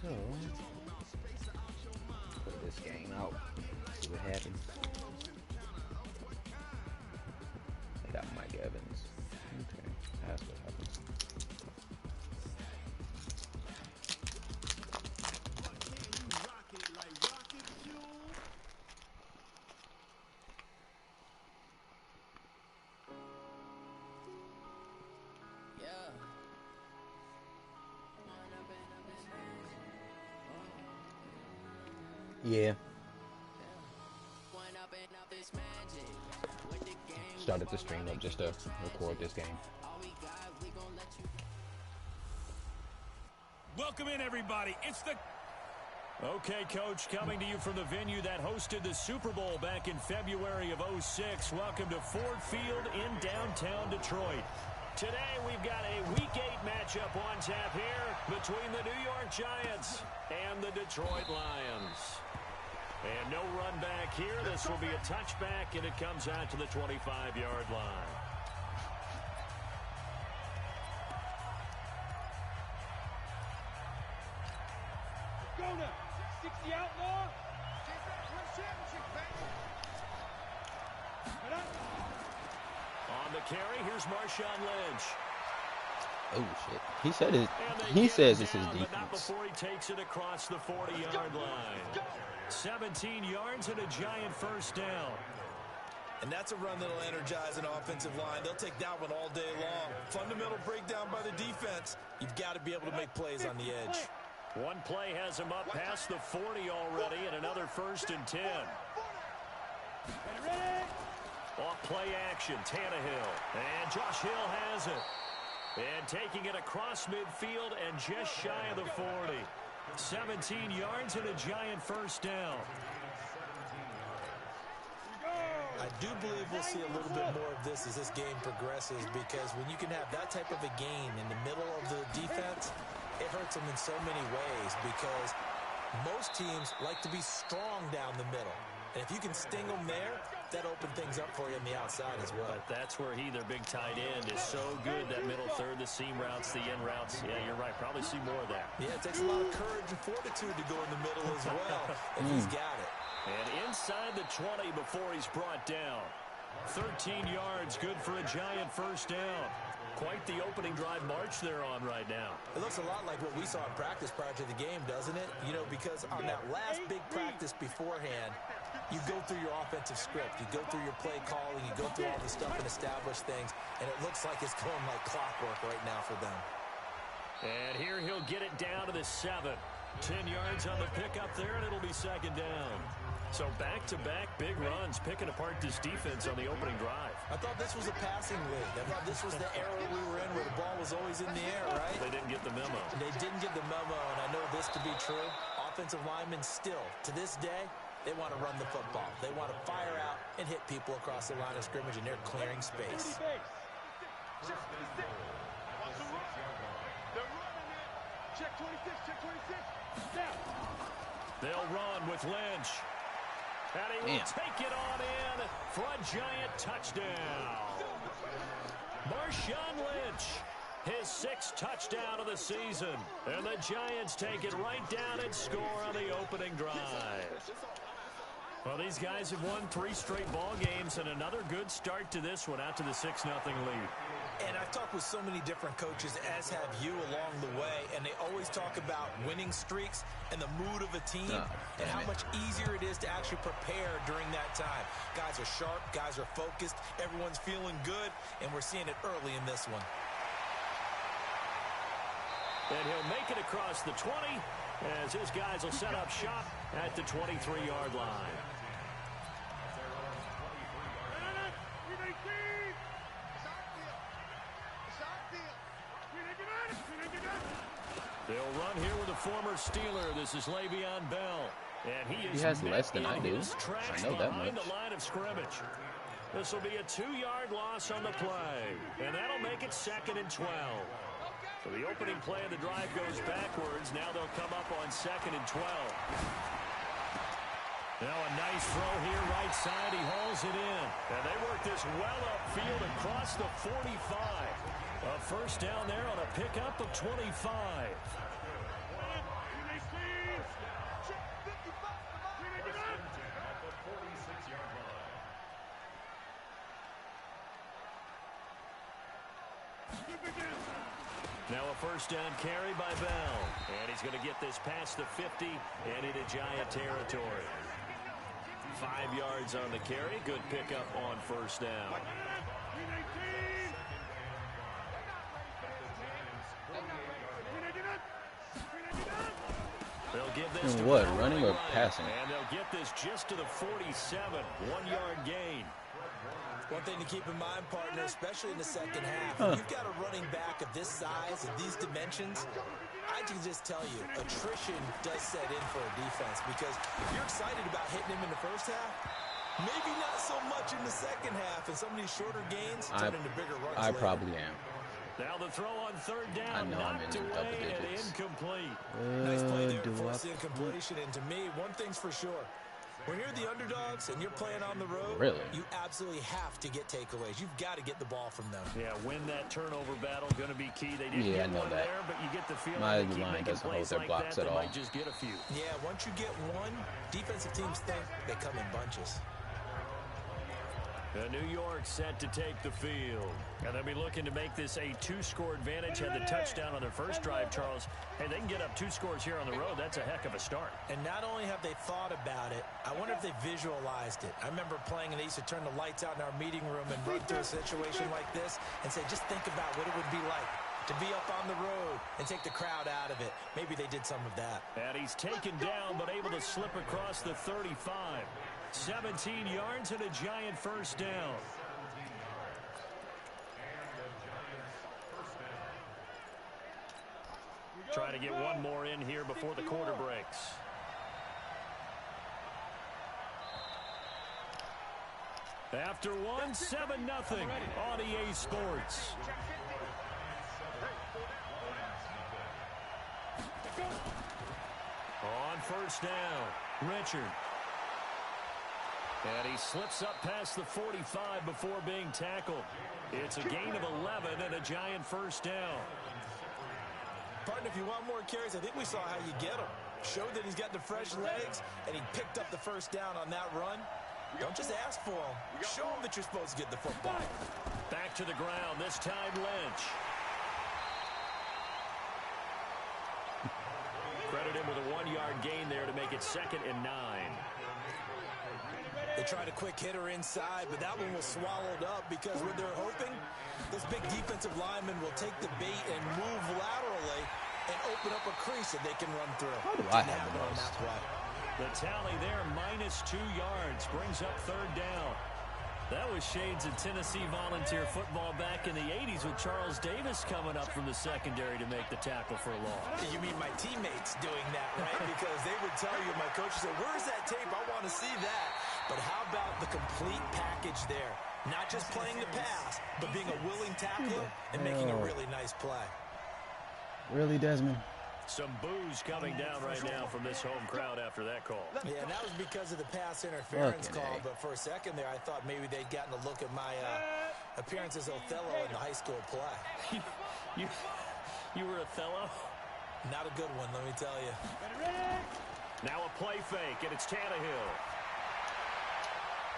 So, put this game out. See what happens. They got Mike Evans. Okay, that's what happens. Yeah. Started the stream up just to record this game. Welcome in, everybody. It's the... Okay, Coach, coming to you from the venue that hosted the Super Bowl back in February of '06. Welcome to Ford Field in downtown Detroit. Today, we've got a Week 8 matchup on tap here between the New York Giants and the Detroit Lions. And no run back here. This will be a touchback, and it comes out to the 25-yard line. Go now. 60 outlaw. On the carry, here's Marshawn Lynch. Oh shit! He says it's his defense. But not before he takes it across the 40-yard line. 17 yards and a giant first down. And that's a run that'll energize an offensive line. They'll take that one all day long. Fundamental breakdown by the defense. You've got to be able to make plays on the edge. One play has him up past the 40 already, and another 1st and 10. Off play action, Tannehill. And Josh Hill has it. And taking it across midfield and just shy of the 40. 17 yards and a giant first down. I do believe we'll see a little bit more of this as this game progresses, because when you can have that type of a gain in the middle of the defense, it hurts them in so many ways, because most teams like to be strong down the middle. And if you can sting them there, that opens things up for you on the outside as well. But that's where their big tight end, is so good, that middle third, the seam routes, the in routes. Yeah, you're right. Probably see more of that. Yeah, it takes a lot of courage and fortitude to go in the middle as well, and he's got it. And inside the 20 before he's brought down. 13 yards, good for a giant first down. Quite the opening drive march they're on right now. It looks a lot like what we saw in practice prior to the game, doesn't it? You know, because on that last big practice beforehand, you go through your offensive script, you go through your play calling, you go through all the stuff and establish things, and it looks like it's going like clockwork right now for them. And here he'll get it down to the 7. 10 yards on the pickup there, and it'll be 2nd down. So back-to-back big runs, picking apart this defense on the opening drive. I thought this was a passing league. I thought this was the era we were in where the ball was always in the air, right? They didn't get the memo. They didn't get the memo, and I know this to be true. Offensive linemen still, to this day, they want to run the football. They want to fire out and hit people across the line of scrimmage, and they're clearing space. Check 26, check 26. Now. They'll run with Lynch. And he will take it on in for a giant touchdown. Marshawn Lynch, his 6th touchdown of the season. And the Giants take it right down and score on the opening drive. Well, these guys have won 3 straight ball games, and another good start to this one, out to the 6-0 lead. And I've talked with so many different coaches, as have you, along the way, and they always talk about winning streaks and the mood of a team and how much easier it is to actually prepare during that time. Guys are sharp, guys are focused, everyone's feeling good, and we're seeing it early in this one. And he'll make it across the 20 as his guys will set up shop at the 23-yard line. They'll run here with a former Steeler. This is Le'Veon Bell. And he has less than I do. I know that much. The line of scrimmage. This will be a 2-yard loss on the play. And that'll make it 2nd and 12. So the opening play of the drive goes backwards. Now they'll come up on 2nd and 12. Now a nice throw here, right side. He hauls it in. And they work this well upfield across the 45. A first down there on a pickup of 25. Now a first down carry by Bell. And he's going to get this past the 50 and into Giant territory. 5 yards on the carry. Good pickup on first down. They'll give this to what, running or passing? And they'll get this just to the 47. 1-yard gain. One thing to keep in mind, partner, especially in the second half, when you've got a running back of this size and these dimensions, I can just tell you, attrition does set in for a defense, because if you're excited about hitting him in the first half, maybe not so much in the second half, and some of these shorter gains turn into bigger runs I later. probably am. Now the throw on third I down, know I'm in knocked double away and digits. incomplete. Nice play there, forced the incompletion, and to me, one thing's for sure. When you're the underdogs and you're playing on the road, you absolutely have to get takeaways. You've got to get the ball from them. Yeah, win that turnover battle, going to be key. They didn't Yeah, I get know one that. there, but you get the feeling My they keep line making doesn't hold plays their like blocks that, at they all. might just get a few. Yeah, once you get one, defensive teams think they come in bunches. The New York set to take the field. And they'll be looking to make this a 2-score advantage. Had the touchdown on their first drive, Charles. Hey, they can get up 2 scores here on the road. That's a heck of a start. And not only have they thought about it, I wonder if they visualized it. I remember playing and they used to turn the lights out in our meeting room and run through a situation like this and say, just think about what it would be like to be up on the road and take the crowd out of it. Maybe they did some of that. And he's taken down, but able to slip across the 35. 17 yards and a Giant first down. Trying to get one more in here before the quarter breaks. After one, 7-0 on EA Sports. On first down, Richard. And he slips up past the 45 before being tackled. It's a gain of 11 and a Giant first down. Partner, if you want more carries, I think we saw how you get them. Showed that he's got the fresh legs, and he picked up the first down on that run. Don't just ask for him. Show him that you're supposed to get the football. Back to the ground, this time Lynch. Credit him with a 1-yard gain there to make it 2nd and 9. They tried a quick hitter inside, but that one was swallowed up because what they're hoping, those big defensive linemen will take the bait and move laterally and open up a crease that they can run through. How do I have the most? The tally there, -2 yards, brings up third down. That was shades of Tennessee volunteer football back in the 80s with Charles Davis coming up from the secondary to make the tackle for a loss. You mean my teammates doing that, right? Because they would tell you, my coach said, where's that tape? I want to see that. But how about the complete package there? Not just playing the pass, but being a willing tackler and making a really nice play. Really, Desmond? Some boos coming down right now from this home crowd after that call. Yeah, and that was because of the pass interference call. But for a second there, I thought maybe they'd gotten a look at my appearance as Othello in the high school play. You were Othello? Not a good one, let me tell you. Now a play fake, and it's Tannehill.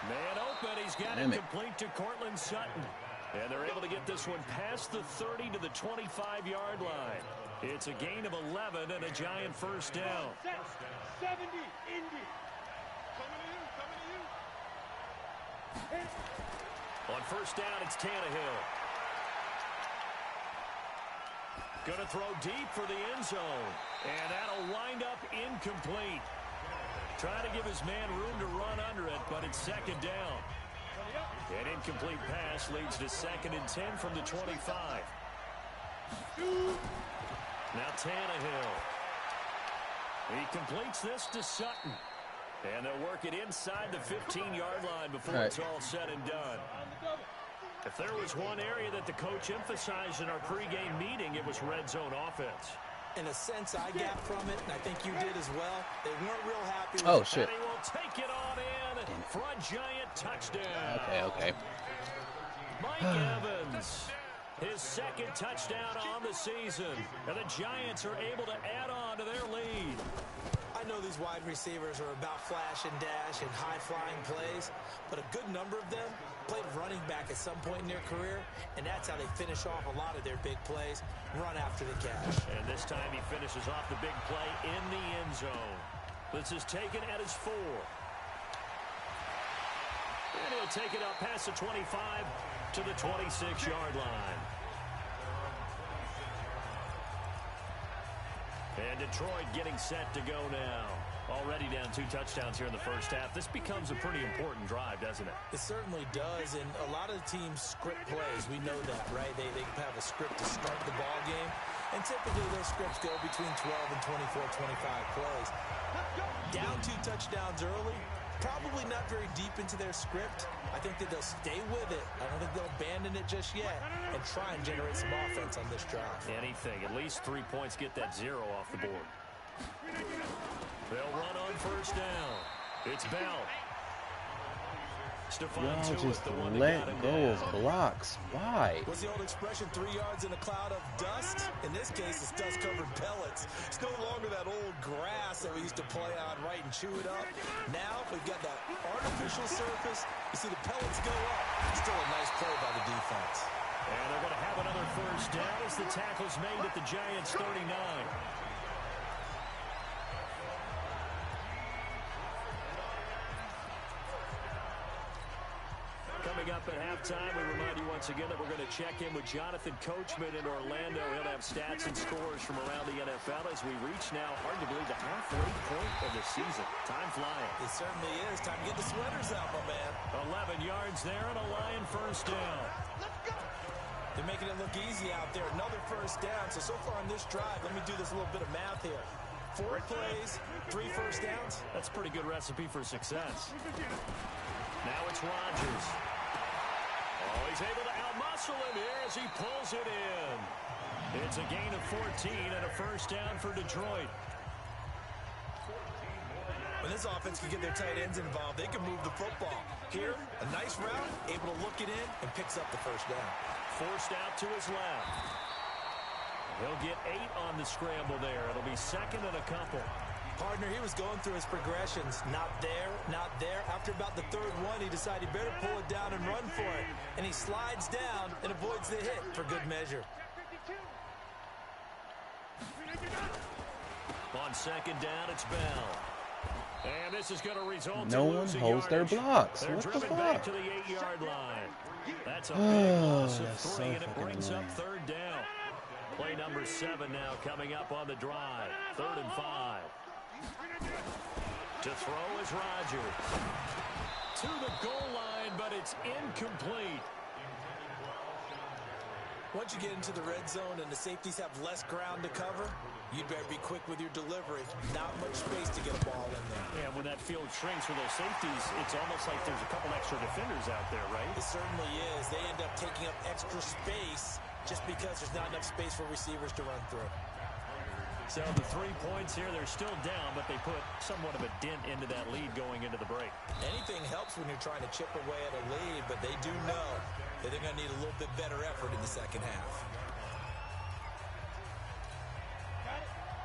Man open, he's got it complete to Cortland Sutton. And they're able to get this one past the 30 to the 25-yard line. It's a gain of 11 and a Giant first down. 70, Indy. Coming to you. On first down, it's Tannehill. Gonna throw deep for the end zone. And that'll wind up incomplete. Trying to give his man room to run under it, but it's 2nd down. An incomplete pass leads to 2nd and 10 from the 25. Now Tannehill. He completes this to Sutton. And they'll work it inside the 15-yard line before it's all said and done. If there was one area that the coach emphasized in our pregame meeting, it was red zone offense. In a sense, I got from it, and I think you did as well. They weren't real happy with Oh, shit. And he will take it on in for a Giant touchdown. Okay. Mike Evans, his 2nd touchdown on the season. And the Giants are able to add on to their lead. I I know these wide receivers are about flash and dash and high-flying plays, but a good number of them played running back at some point in their career, and that's how they finish off a lot of their big plays, run after the catch. And this time he finishes off the big play in the end zone. This is taken at his 4. And he'll take it up past the 25 to the 26-yard line. And Detroit getting set to go now. Already down 2 touchdowns here in the first half. This becomes a pretty important drive, doesn't it? It certainly does, and a lot of the teams script plays. We know that, right? They have a script to start the ball game, and typically those scripts go between 12 and 24, 25 plays. Down 2 touchdowns early, probably not very deep into their script. I think that they'll stay with it. I don't think they'll abandon it just yet and try and generate some offense on this drive. Anything. At least 3 points, get that 0 off the board. They'll run on first down. It's Bell. Y'all just let go of blocks. Why? What's the old expression, 3 yards in a cloud of dust? In this case, it's dust-covered pellets. It's no longer that old grass that we used to play on, right, and chew it up. Now we've got that artificial surface. You see the pellets go up. Still a nice play by the defense. And they're going to have another first down as the tackle's made at the Giants' 39. Coming up at halftime, we remind you once again that we're going to check in with Jonathan Coachman in Orlando. He'll have stats and scores from around the NFL as we reach now, hard to believe, the halfway point of the season. Time flying. It certainly is. Time to get the sweaters out, my man. 11 yards there and a Lion first down. They're making it look easy out there. Another first down. So far on this drive, let me do this little bit of math here. 4 plays, 3 first downs. That's a pretty good recipe for success. Now it's Rodgers. Oh, he's able to outmuscle him here as he pulls it in. It's a gain of 14 and a first down for Detroit. When this offense can get their tight ends involved, they can move the football. Here, a nice route, able to look it in, and picks up the first down. Forced out to his left. He'll get 8 on the scramble there. It'll be second and a couple. Partner, he was going through his progressions. Not there, not there. After about the 3rd one, he decided he better pull it down and run for it. And he slides down and avoids the hit for good measure. On second down, it's Bell. And this is going to result No in one losing holds their yardage. blocks. They're What the driven fuck? back to the 8-yard line. That's a big loss of That's 3, so and it fucking brings up annoying. 3rd down. Play number 7 now coming up on the drive. 3rd and 5. To throw is Rodgers. To the goal line, but it's incomplete. Once you get into the red zone and the safeties have less ground to cover, you'd better be quick with your delivery. Not much space to get a ball in there. Yeah, when that field shrinks for those safeties, it's almost like there's a couple extra defenders out there, right? It certainly is. They end up taking up extra space just because there's not enough space for receivers to run through. So the 3 points here, they're still down, but they put somewhat of a dent into that lead going into the break. Anything helps when you're trying to chip away at a lead, but they do know that they're going to need a little bit better effort in the second half.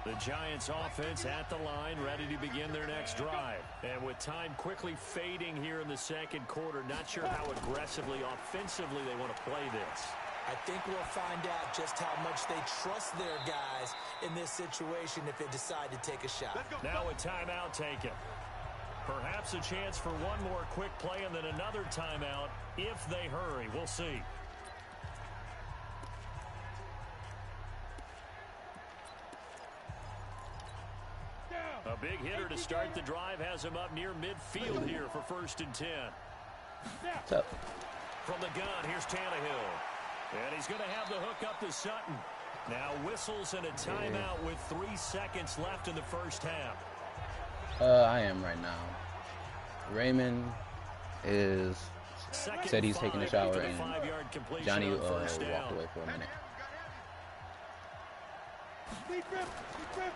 The Giants offense at the line, ready to begin their next drive. And with time quickly fading here in the second quarter, not sure how aggressively, offensively they want to play this. I think we'll find out just how much they trust their guys in this situation if they decide to take a shot. Now a timeout taken. Perhaps a chance for one more quick play and then another timeout if they hurry. We'll see. A big hitter to start the drive has him up near midfield here for 1st and 10. What's up? From the gun, here's Tannehill. And he's going to have the hook up to Sutton. Now whistles and a timeout with 3 seconds left in the first half. I am right now. Raymond said he's taking a shower, and Johnny walked away for a minute.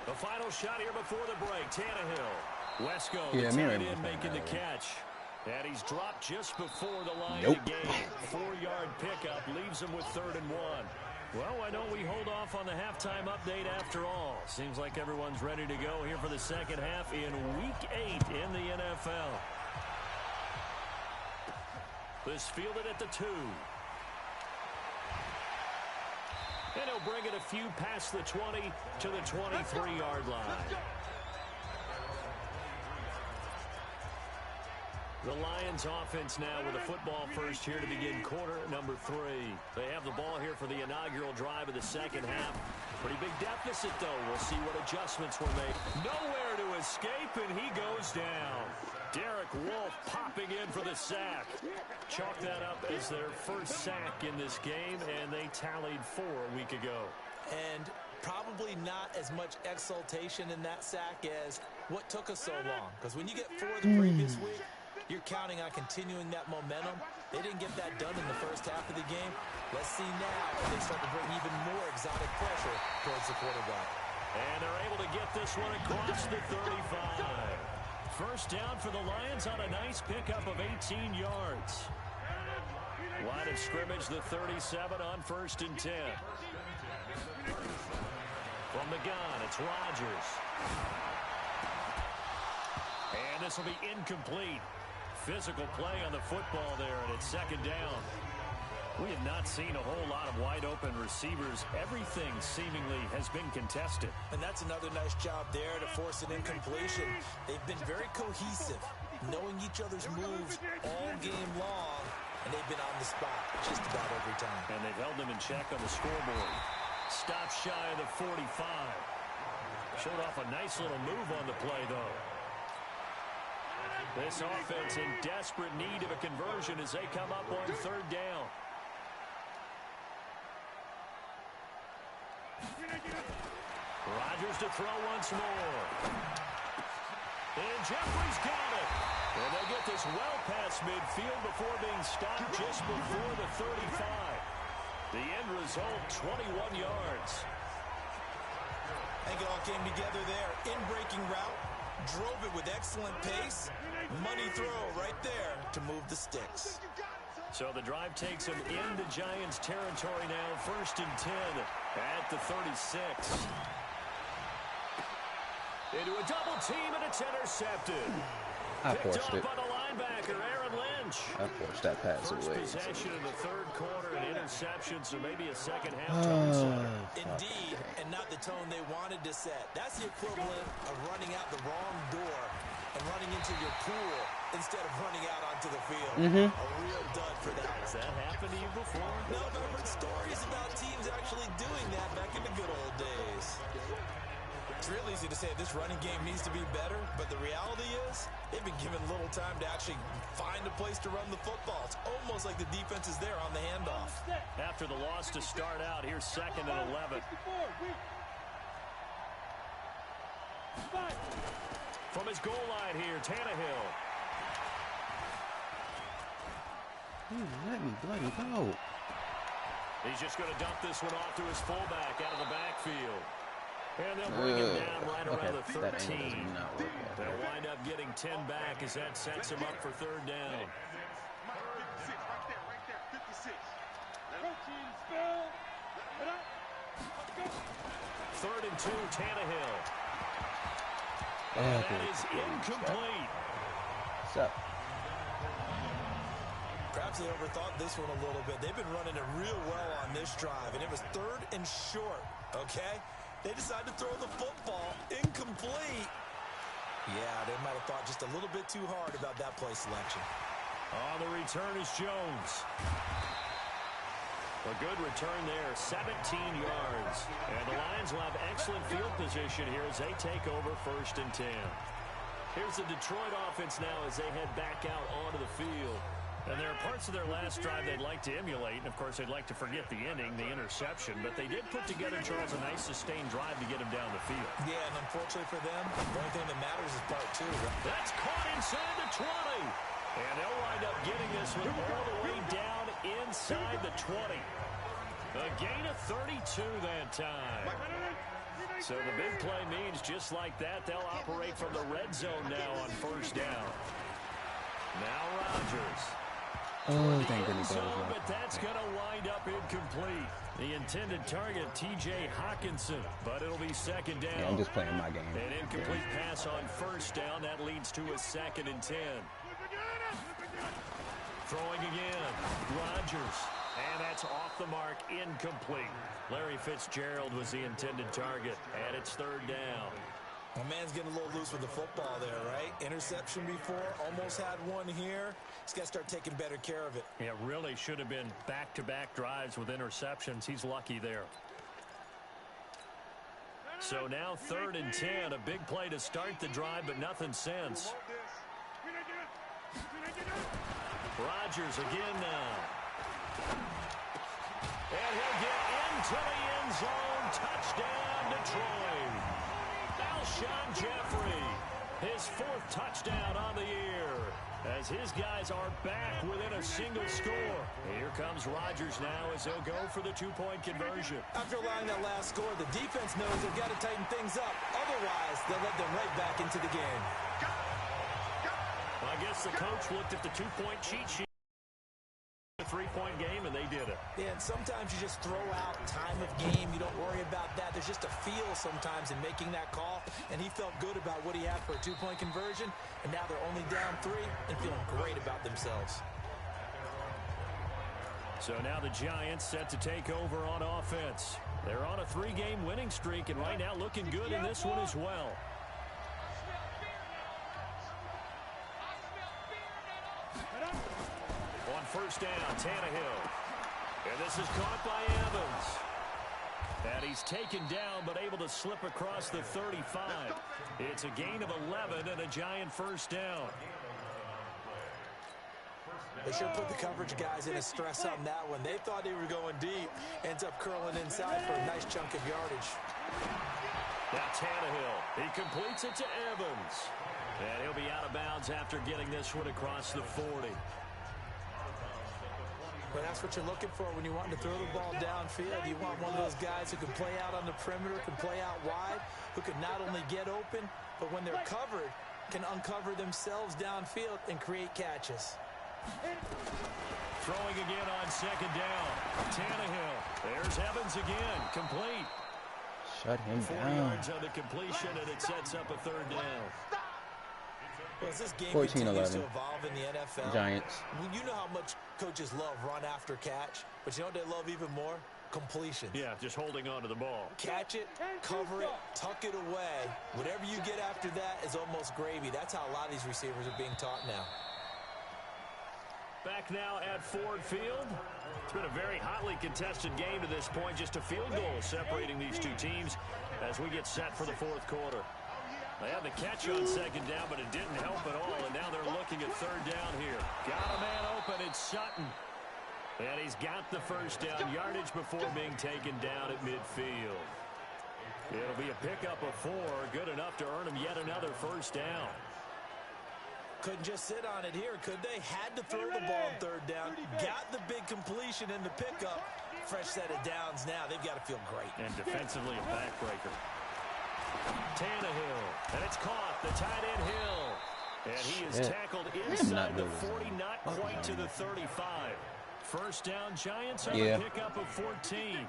The final shot here before the break. Tannehill. Wesco, Yeah, the me tight and end, Raymond making the playing that catch. And he's dropped just before the line Nope. of the game. 4-yard pickup leaves him with 3rd and 1. Well, why don't we hold off on the halftime update after all? Seems like everyone's ready to go here for the second half in Week 8 in the NFL. This fielded at the 2. And he'll bring it a few past the 20 to the 23-yard line. The Lions offense now with a football first here to begin quarter number 3. They have the ball here for the inaugural drive of the second half. Pretty big deficit, though. We'll see what adjustments were made. Nowhere to escape, and he goes down. Derek Wolfe popping in for the sack. Chalk that up as their first sack in this game, and they tallied 4 a week ago. And probably not as much exultation in that sack as what took us so long. Because when you get 4 the previous week, you're counting on continuing that momentum. They didn't get that done in the first half of the game. Let's see now if they start to bring even more exotic pressure towards the quarterback. And they're able to get this one across the 35. First down for the Lions on a nice pickup of 18 yards. Line of scrimmage, the 37 on 1st and 10. From the gun, it's Rodgers. And this will be incomplete. Physical play on the football there, and it's second down. We have not seen a whole lot of wide-open receivers. Everything seemingly has been contested. And that's another nice job there to force an incompletion. They've been very cohesive, knowing each other's moves all game long, and they've been on the spot just about every time. And they've held them in check on the scoreboard. Stop shy of the 45. Showed off a nice little move on the play, though. This offense in desperate need of a conversion as they come up on 3rd down. Rodgers to throw once more. And Jeffrey's got it. And they get this well past midfield before being stopped just before the 35. The end result, 21 yards. I think it all came together there. In-breaking route. Drove it with excellent pace. Money throw right there to move the sticks. So the drive takes them into Giants territory now. 1st and 10 at the 36. Into a double team, and it's intercepted. I forced Picked it. up by the linebacker, Aaron Lynch. I forced that pass First away. possession in the 3rd quarter, an interception, so maybe a second half tone setter. Indeed, and not the tone they wanted to set. That's the equivalent of running out the wrong door and running into your pool instead of running out onto the field. A real dud for that. Has that happened to you before? No, but I've heard stories about teams actually doing that back in the good old days. It's real easy to say this running game needs to be better, but the reality is they've been given little time to actually find a place to run the football. It's almost like the defense is there on the handoff. After the loss to start out, here's 2nd and 11. From his goal line here, Tannehill. Let me bloody go. He's just going to dump this one off to his fullback out of the backfield. And they'll bring him down right around the 13. They'll wind up getting 10 back as that sets him up for 3rd down. 3rd and 2, Tannehill. And that is incomplete. What's up? Perhaps they overthought this one a little bit. They've been running it real well on this drive, and it was 3rd and short, okay? They decided to throw the football incomplete. Yeah, they might have thought just a little bit too hard about that play selection. On the return is Jones. A good return there, 17 yards. And the Lions will have excellent field position here as they take over 1st and 10. Here's the Detroit offense now as they head back out onto the field. And there are parts of their last drive they'd like to emulate. And, of course, they'd like to forget the ending, the interception. But they did put together, Charles, a nice sustained drive to get him down the field. Yeah, and unfortunately for them, the only thing that matters is part 2. That's caught inside the 20. And they'll wind up getting this one all the way down inside the 20. A gain of 32 that time. So the big play means just like that, they'll operate from the red zone now on 1st down. Now Rodgers. Oh, thank goodness that Zone, was but that's going to wind up incomplete. The intended target, T.J. Hawkinson, but it'll be second down. Yeah, I'm just playing my game. An incomplete pass on first down. That leads to a 2nd and 10. Throwing again. Rodgers. And that's off the mark. Incomplete. Larry Fitzgerald was the intended target. And it's 3rd down. My man's getting a little loose with the football there, right? Interception before, almost had one here. He's got to start taking better care of it. Yeah, really should have been back-to-back drives with interceptions. He's lucky there. So now 3rd and 10, a big play to start the drive, but nothing since. Rodgers again now. And he'll get into the end zone. Touchdown, Detroit. Alshon Jeffrey, his 4th touchdown on the year, as his guys are back within a single score. Here comes Rodgers now as he'll go for the 2-point conversion. After allowing that last score, the defense knows they've got to tighten things up. Otherwise, they'll let them right back into the game. I guess the coach looked at the 2-point cheat sheet. A 3-point game, and they did it. Yeah, and sometimes you just throw out time of game. You don't worry about that. There's just a feel sometimes in making that call, and he felt good about what he had for a 2-point conversion, and now they're only down 3 and feeling great about themselves. So now the Giants set to take over on offense. They're on a 3-game winning streak, and right now looking good in this one as well. On first down, Tannehill. And this is caught by Evans. And he's taken down, but able to slip across the 35. It's a gain of 11 and a Giant first down. They sure put the coverage guys in a stress on that one. They thought they were going deep. Ends up curling inside for a nice chunk of yardage. Now Tannehill. He completes it to Evans. And he'll be out of bounds after getting this one across the 40. Well, that's what you're looking for when you want to throw the ball downfield. You want one of those guys who can play out on the perimeter, can play out wide, who can not only get open, but when they're covered, can uncover themselves downfield and create catches. Throwing again on second down. Tannehill. There's Evans again. Complete. Shut him 4 down. yards on the completion, and it sets up a 3rd down. Well, as this game 14-11. continues to evolve in the NFL, Giants. you know how much coaches love run after catch, but you know what they love even more? Completion. Yeah, just holding on to the ball. Catch it, cover it, tuck it away. Whatever you get after that is almost gravy. That's how a lot of these receivers are being taught now. Back now at Ford Field. It's been a very hotly contested game to this point. Just a field goal separating these two teams as we get set for the 4th quarter. They had the catch on second down, but it didn't help at all, and now they're looking at 3rd down here. Got a man open. It's Sutton. And he's got the first down yardage before being taken down at midfield. It'll be a pickup of 4, good enough to earn him yet another first down. Couldn't just sit on it here, could they? Had to throw the ball on 3rd down. Got the big completion in the pickup. Fresh set of downs now. They've got to feel great. And defensively a backbreaker. Tannehill. And it's caught. The tight end Hill. And he is tackled inside the 40, not quite to the 35. First down, Giants on a pickup of 14.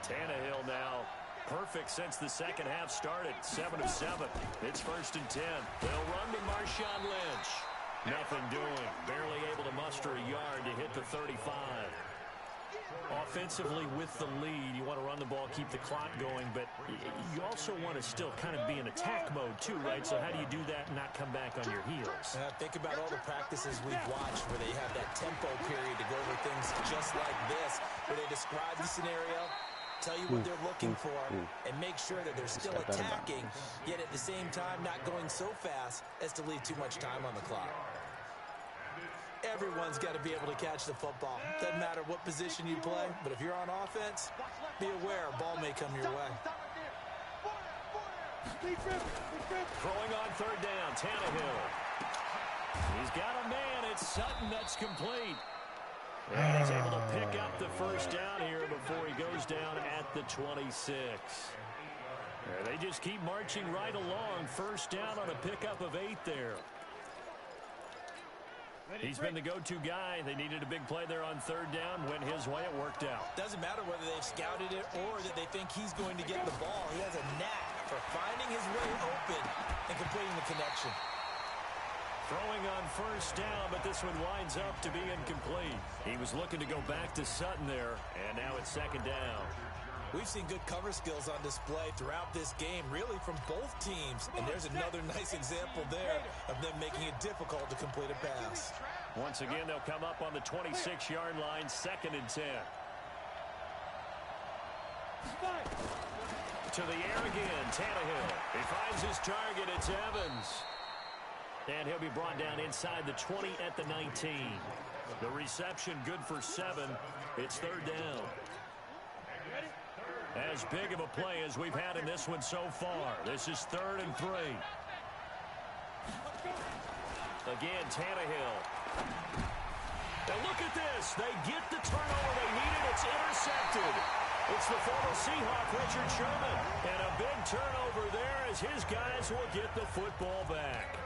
Tannehill now perfect since the second half started. 7 of 7. It's 1st and 10. They'll run to Marshawn Lynch. Nothing doing. Barely able to muster a yard to hit the 35. Offensively with the lead, you want to run the ball, keep the clock going, but you also want to still kind of be in attack mode too, right? So how do you do that and not come back on your heels? Think about all the practices we've watched where they have that tempo period to go over things just like this, where they describe the scenario, tell you what they're looking for, and make sure that they're still attacking, yet at the same time not going so fast as to leave too much time on the clock. Everyone's got to be able to catch the football. Doesn't matter what position you play, but if you're on offense, be aware a ball may come your way. Throwing on 3rd down, Tannehill. He's got a man. It's Sutton that's complete. And he's able to pick up the first down here before he goes down at the 26. They just keep marching right along. First down on a pickup of 8 there. He's been the go-to guy. They needed a big play there on third down. Went his way. It worked out. Doesn't matter whether they've scouted it or that they think he's going to get the ball. He has a knack for finding his way open and completing the connection. Throwing on first down, but this one winds up to be incomplete. He was looking to go back to Sutton there, and now it's second down. We've seen good cover skills on display throughout this game, really from both teams. And there's another nice example there of them making it difficult to complete a pass. Once again, they'll come up on the 26-yard line, 2nd and 10. To the air again, Tannehill. He finds his target, it's Evans. And he'll be brought down inside the 20 at the 19. The reception good for 7. It's third down. As big of a play as we've had in this one so far. This is 3rd and 3. Again, Tannehill. Now look at this. They get the turnover they needed. It's intercepted. It's the former Seahawk, Richard Sherman. And a big turnover there as his guys will get the football back.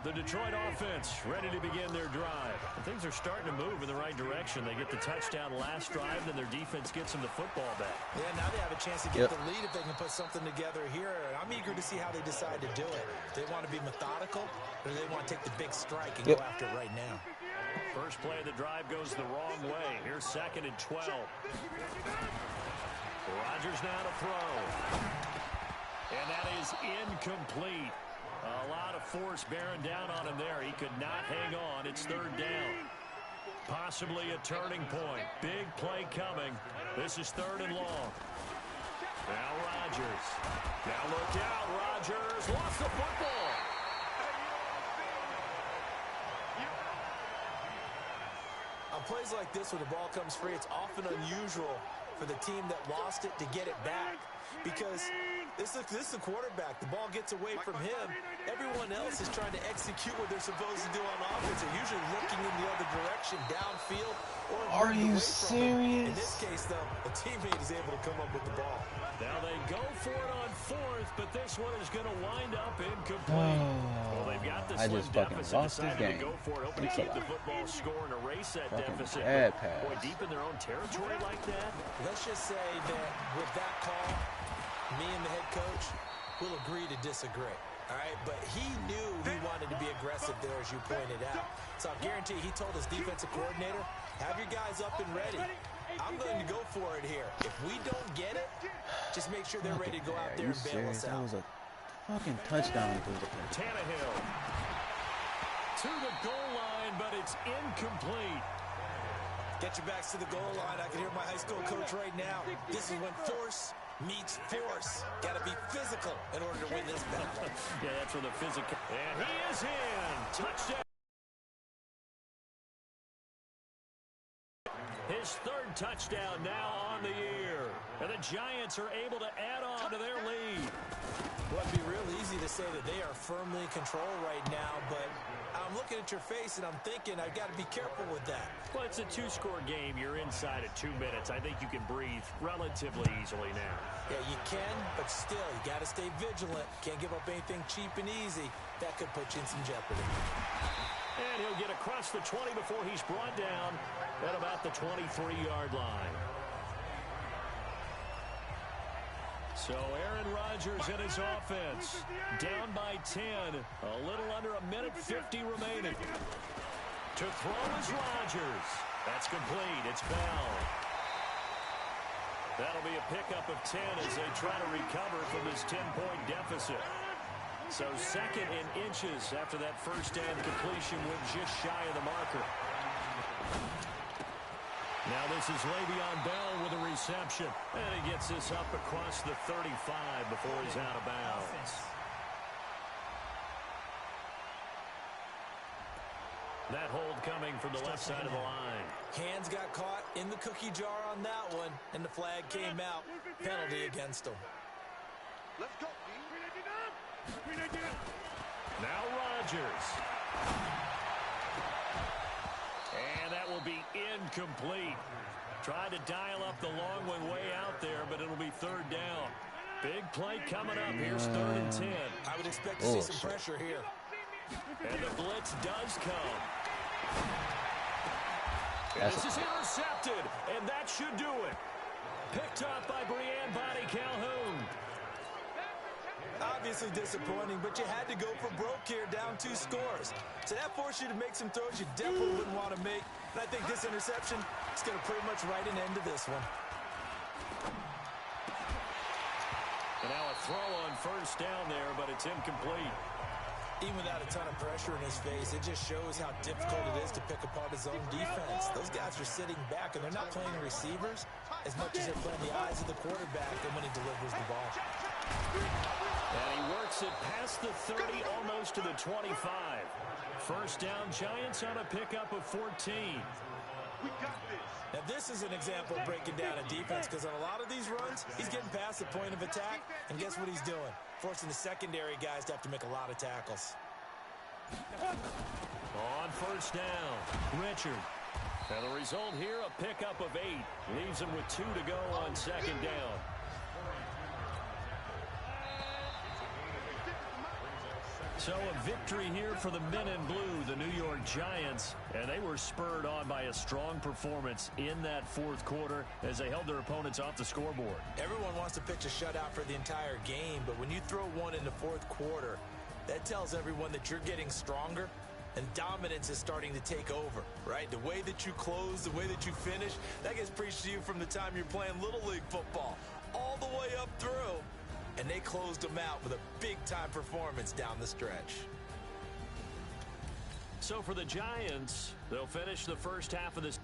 The Detroit offense ready to begin their drive. And things are starting to move in the right direction. They get the touchdown last drive, then their defense gets them the football back. Yeah, now they have a chance to get the lead if they can put something together here. I'm eager to see how they decide to do it. They want to be methodical, or they want to take the big strike and go after it right now. First play of the drive goes the wrong way. Here's 2nd and 12. Rodgers now to throw. And that is incomplete. A lot of force bearing down on him there. He could not hang on. It's 3rd down. Possibly a turning point. Big play coming. This is 3rd and long. Now Rodgers. Now look out. Rodgers lost the football. On plays like this where the ball comes free, it's often unusual for the team that lost it to get it back. Because this is the quarterback. The ball gets away from him. Everyone else is trying to execute what they're supposed to do on offense. They're usually looking in the other direction, downfield, or are you serious? In this case, though, a teammate is able to come up with the ball. Now they go for it on 4th, but this one is going to wind up incomplete. Well, they've got the slim deficit, decided to go for it, hoping to keep the football score and erase that deficit. Boy, deep in their own territory like that. Let's just say that with that call, me and the head coach will agree to disagree. All right, but he knew he wanted to be aggressive there, as you pointed out. So I guarantee he told his defensive coordinator, have your guys up and ready. I'm going to go for it here. If we don't get it, just make sure they're ready to go out there and bail us out. That was a fucking touchdown. Tannehill to the goal line, but it's incomplete. Get your backs to the goal line. I can hear my high school coach right now. This is when force meets force. Got to be physical in order to win this battle. Yeah, that's where the physical. And he is in. Touchdown. His 3rd touchdown now on the year. And the Giants are able to add on to their lead. Well, it'd be real easy to say that they are firmly in control right now, but I'm looking at your face and I'm thinking I've got to be careful with that. Well, it's a 2-score game. You're inside at 2 minutes. I think you can breathe relatively easily now. Yeah, you can, but still, you got to stay vigilant. Can't give up anything cheap and easy. That could put you in some jeopardy. And he'll get across the 20 before he's brought down at about the 23-yard line. So Aaron Rodgers and his offense down by 10. A little under a minute 50 remaining. To throw is Rodgers. That's complete. It's Bell. That'll be a pickup of 10 as they try to recover from this 10-point deficit. So 2nd and inches after that first down completion went just shy of the marker. Now this is Le'Veon Bell with a reception. And he gets this up across the 35 before he's out of bounds. That hold coming from the left side of the line. Hands got caught in the cookie jar on that one, and the flag came out. Penalty against him. Let's go. Now Rodgers. And that will be incomplete. Tried to dial up the long one way out there, but it'll be 3rd down. Big play coming up. Here's 3rd and 10. I would expect to see some pressure here. And the blitz does come. And That's this is intercepted, and that should do it. Picked up by Brianne Bonnie Calhoun. Obviously disappointing, but you had to go for broke here, down 2 scores. So that forced you to make some throws you definitely wouldn't want to make. And I think this interception is going to pretty much write an end to this one. And now a throw on first down there, but it's incomplete. Even without a ton of pressure in his face, it just shows how difficult it is to pick apart his own defense. Those guys are sitting back, and they're not playing receivers as much as they're playing the eyes of the quarterback and when he delivers the ball. And he works it past the 30, almost to the 25. First down, Giants on a pickup of 14. We got this. Now, this is an example of breaking down a defense, because on a lot of these runs, he's getting past the point of attack, and guess what he's doing? Forcing the secondary guys to have to make a lot of tackles. On first down, Richard. And the result here, a pickup of 8. Leaves him with 2 to go on second down. So a victory here for the men in blue, the New York Giants, and they were spurred on by a strong performance in that fourth quarter as they held their opponents off the scoreboard. Everyone wants to pitch a shutout for the entire game, but when you throw one in the fourth quarter, that tells everyone that you're getting stronger and dominance is starting to take over, right? The way that you close, the way that you finish, that gets preached to you from the time you're playing Little League football all the way up through. And they closed them out with a big-time performance down the stretch. So for the Giants, they'll finish the first half of this.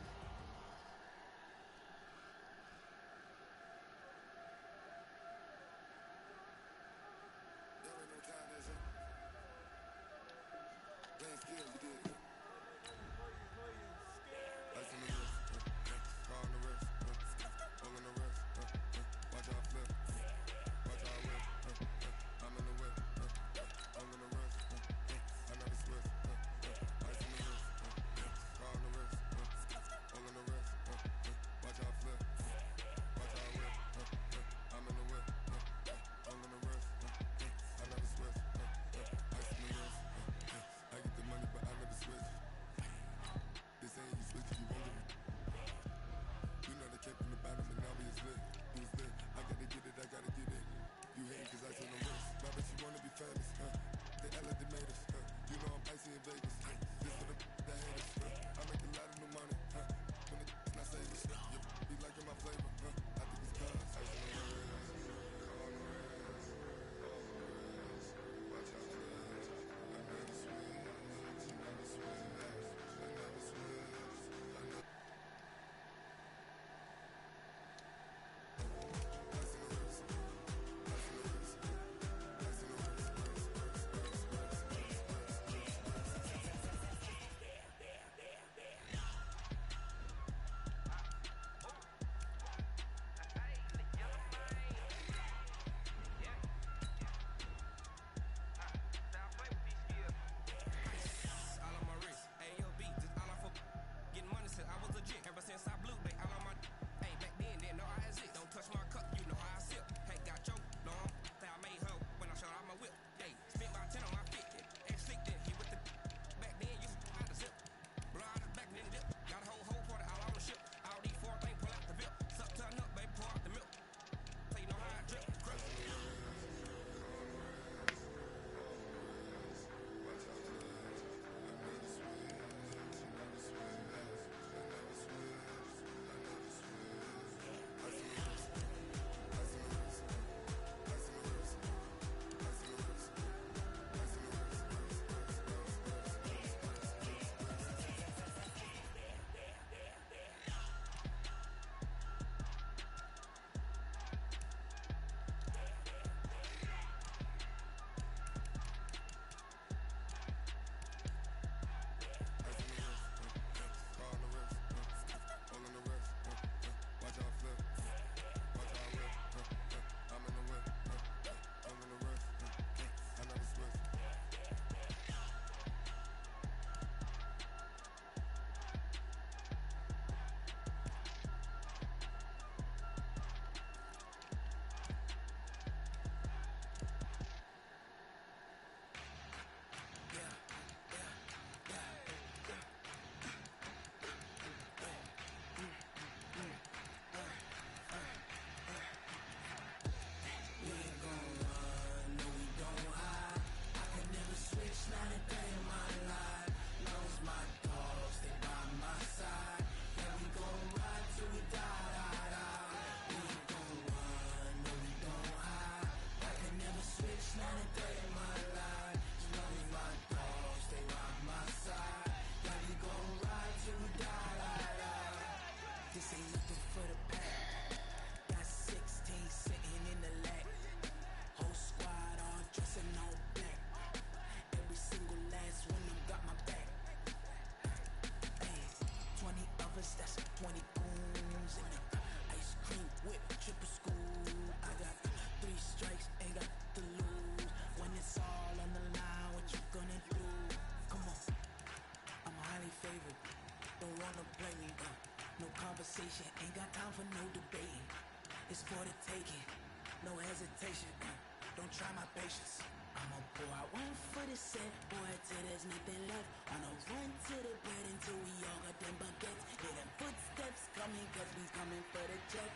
It's for the taking, no hesitation. Don't try my patience. I'ma pour out one for the set, boy, till there's nothing left. On a run to the bread until we all got them baguettes. Hear them footsteps coming, cause we's coming for the check.